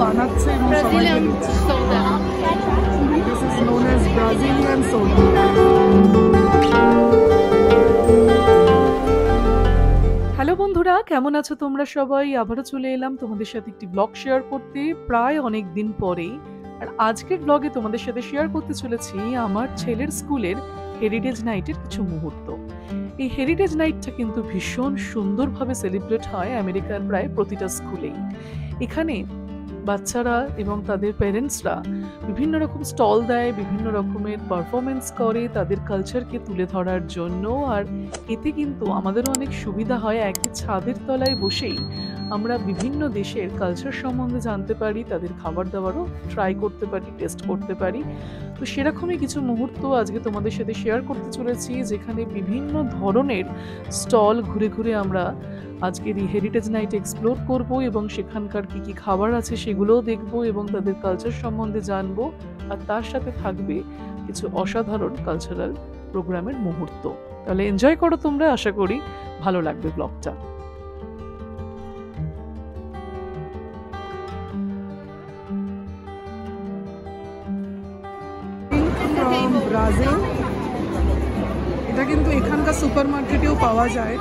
বানাচ্ছে এবং সবাইকে দিচ্ছে। This is known as Brazilian soda. Hello বন্ধুরা, কেমন আছো তোমরা সবাই? আবারও চলে এলাম তোমাদের সাথে একটি ব্লগ শেয়ার করতে প্রায় অনেক দিন পরেই। আর আজকের ব্লগে তোমাদের সাথে শেয়ার করতে চলেছি আমার ছেলের স্কুলের হেরিটেজ নাইটের কিছু মুহূর্ত। এই হেরিটেজ নাইটটা কিন্তু ভীষণ সুন্দরভাবে সেলিব্রেট হয় আমেরিকার প্রায় প্রতিটা স্কুলেই। এখানে বাচ্চারা এবং তাদের প্যারেন্টসরা বিভিন্ন রকম স্টল দেয়, বিভিন্ন রকমের পারফরমেন্স করে তাদের কালচারকে তুলে ধরার জন্য। আর এতে কিন্তু আমাদেরও অনেক সুবিধা হয়, একই ছাদের তলায় বসেই আমরা বিভিন্ন দেশের কালচার সম্বন্ধে জানতে পারি, তাদের খাবার দাবারও ট্রাই করতে পারি, টেস্ট করতে পারি। তো সেরকমই কিছু মুহূর্ত আজকে তোমাদের সাথে শেয়ার করতে চলেছি, যেখানে বিভিন্ন ধরনের স্টল ঘুরে ঘুরে আমরা আজকের এই হেরিটেজ নাইট এক্সপ্লোর করব এবং সেখানকার কি কি খাবার আছে সেগুলোও দেখব এবং তাদের কালচার সম্বন্ধে জানবো। আর তার সাথে থাকবে কিছু অসাধারণ কালচারাল প্রোগ্রামের মুহূর্ত। তাহলে এনজয় করো তোমরা, আশা করি ভালো লাগবে ব্লগটা। ব্রাজিল, এটা কিন্তু এখানকার সুপার মার্কেটেও পাওয়া যায়,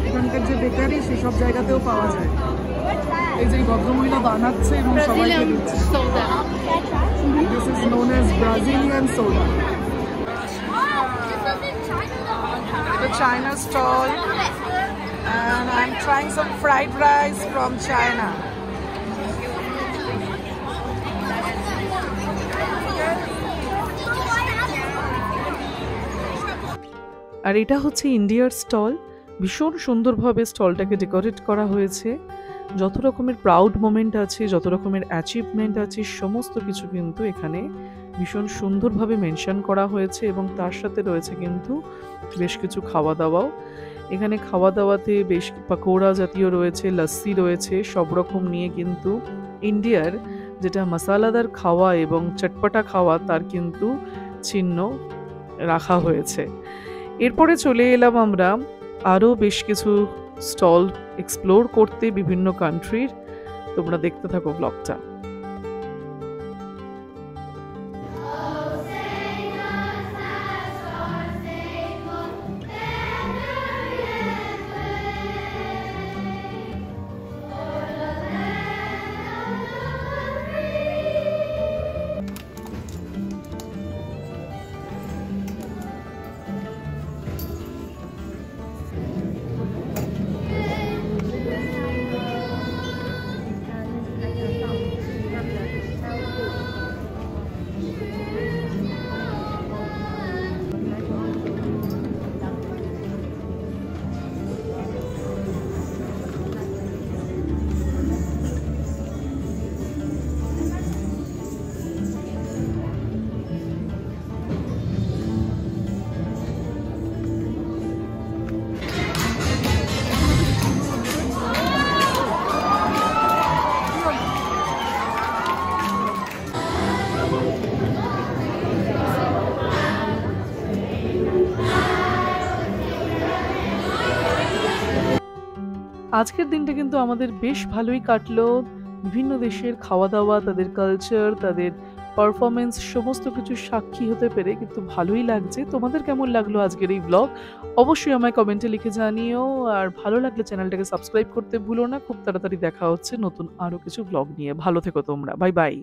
এখানকার যে বেকারি সেসব জায়গাতেও পাওয়া যায়। এই যে ভদ্রমহিলা বানাচ্ছে এবং সবাইকে দিচ্ছে। This is known as Brazilian soda. The China stall, and I'm trying some fried rice from China. আর এটা হচ্ছে ইন্ডিয়ার স্টল। ভীষণ সুন্দরভাবে স্টলটাকে ডেকোরেট করা হয়েছে। যত রকমের প্রাউড মোমেন্ট আছে, যত রকমের অ্যাচিভমেন্ট আছে, সমস্ত কিছু কিন্তু এখানে ভীষণ সুন্দরভাবে মেনশন করা হয়েছে এবং তার সাথে রয়েছে কিন্তু বেশ কিছু খাওয়া দাওয়াও। এখানে খাওয়া দাওয়াতে বেশ পাকোড়া জাতীয় রয়েছে, লস্যি রয়েছে, সব রকম নিয়ে কিন্তু ইন্ডিয়ার যেটা মশালাদার খাওয়া এবং চটপটা খাওয়া তার কিন্তু চিহ্ন রাখা হয়েছে। এরপরে চলে এলাম আমরা আরও বেশ কিছু স্টল এক্সপ্লোর করতে বিভিন্ন কান্ট্রির। তোমরা দেখতে থাকো ব্লগটা। আজকের দিনটা কিন্তু আমাদের বেশ ভালোই কাটলো। বিভিন্ন দেশের খাওয়া দাওয়া, তাদের কালচার, তাদের পারফরমেন্স, সমস্ত কিছু সাক্ষী হতে পেরে কিন্তু ভালোই লাগছে। তোমাদের কেমন লাগলো আজকের এই ব্লগ? অবশ্যই আমায় কমেন্টে লিখে জানিও। আর ভালো লাগলে চ্যানেলটাকে সাবস্ক্রাইব করতে ভুলো না। খুব তাড়াতাড়ি দেখা হচ্ছে নতুন আরও কিছু ব্লগ নিয়ে। ভালো থেকো তোমরা, বাই বাই।